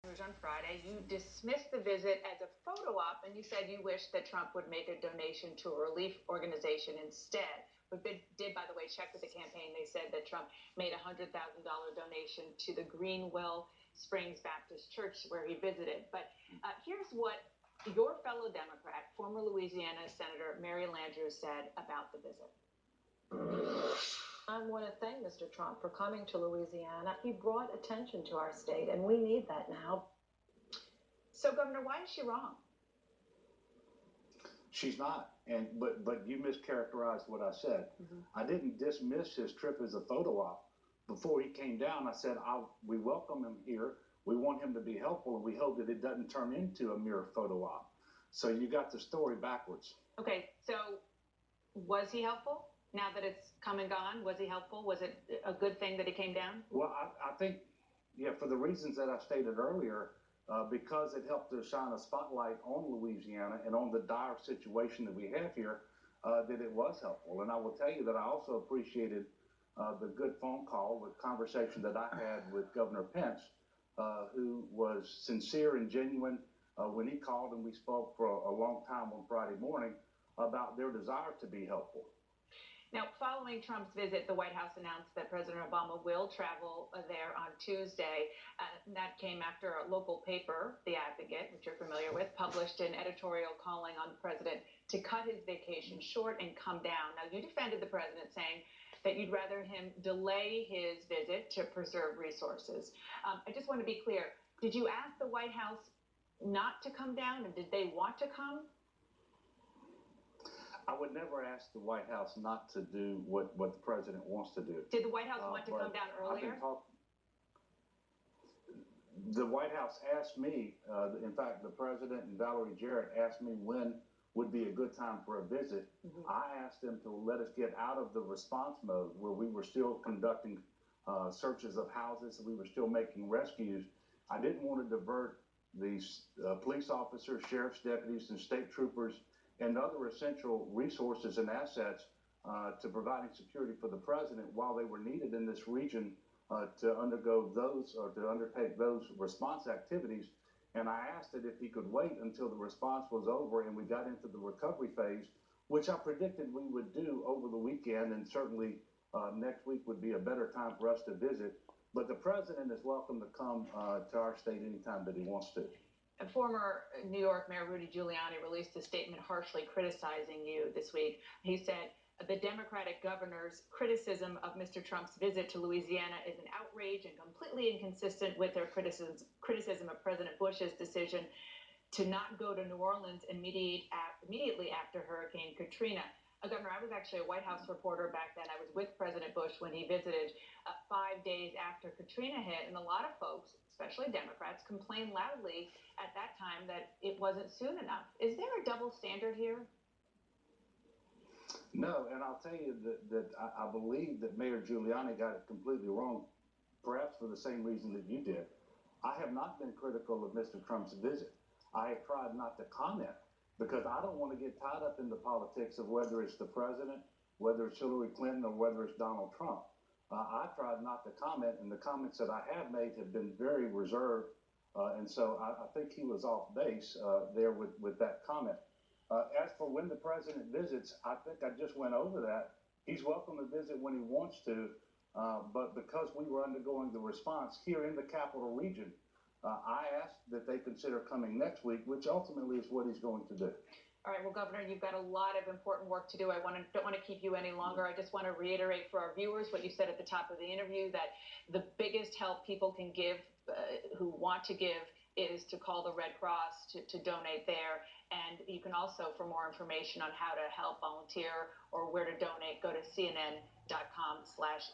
On Friday, you dismissed the visit as a photo op and you said you wished that Trump would make a donation to a relief organization instead. We did, by the way, check with the campaign. They said that Trump made a $100,000 donation to the Greenwell Springs Baptist Church where he visited. But here's what your fellow Democrat, former Louisiana Senator Mary Landrieu, said about the visit. I want to thank Mr. Trump for coming to Louisiana. He brought attention to our state, and we need that now. So, Governor, why is she wrong? She's not, but you mischaracterized what I said. I didn't dismiss his trip as a photo op. Before he came down, I said we welcome him here. We want him to be helpful, and we hope that it doesn't turn into a mere photo op. So you got the story backwards. Okay, so was he helpful? Now that it's come and gone, was he helpful? Was it a good thing that he came down? Well, I think, yeah, for the reasons that I stated earlier, because it helped to shine a spotlight on Louisiana and on the dire situation that we have here, that it was helpful. And I will tell you that I also appreciated the good phone call, the conversation that I had with Governor Pence, who was sincere and genuine when he called, and we spoke for a long time on Friday morning about their desire to be helpful. Now, following Trump's visit, the White House announced that President Obama will travel there on Tuesday. That came after a local paper, The Advocate, which you're familiar with, published an editorial calling on the president to cut his vacation short and come down. Now, you defended the president, saying that you'd rather him delay his visit to preserve resources. I just want to be clear. Did you ask the White House not to come down, and did they want to come? I would never ask the White House not to do what the president wants to do. Did the White House want to come down earlier? The White House asked me, in fact, the president and Valerie Jarrett asked me when would be a good time for a visit. I asked them to let us get out of the response mode where we were still conducting searches of houses, and we were still making rescues. I didn't want to divert these police officers, sheriff's deputies, and state troopers and other essential resources and assets to providing security for the president while they were needed in this region to undergo those or to undertake those response activities. And I asked that if he could wait until the response was over and we got into the recovery phase, which I predicted we would do over the weekend, and certainly next week would be a better time for us to visit. But the president is welcome to come to our state anytime that he wants to. Former New York Mayor Rudy Giuliani released a statement harshly criticizing you this week. He said, the Democratic governor's criticism of Mr. Trump's visit to Louisiana is an outrage and completely inconsistent with their criticism of President Bush's decision to not go to New Orleans immediately after Hurricane Katrina. Governor, I was actually a White House reporter back then. I was with President Bush when he visited 5 days after Katrina hit, and a lot of folks, especially Democrats, complained loudly at that time that it wasn't soon enough. Is there a double standard here? No, and I'll tell you that I believe that Mayor Giuliani got it completely wrong, perhaps for the same reason that you did. I have not been critical of Mr. Trump's visit. I have tried not to comment because I don't want to get tied up in the politics of whether it's the president, whether it's Hillary Clinton, or whether it's Donald Trump. I tried not to comment, and the comments that I have made have been very reserved, and so I think he was off base there with that comment. As for when the president visits, I think I just went over that. He's welcome to visit when he wants to, but because we were undergoing the response here in the capital region, I asked that they consider coming next week, which ultimately is what he's going to do. All right, well, Governor, you've got a lot of important work to do. I don't want to keep you any longer. I just want to reiterate for our viewers what you said at the top of the interview, that the biggest help people can give, who want to give, is to call the Red Cross to donate there. And you can also, for more information on how to help volunteer or where to donate, go to cnn.com/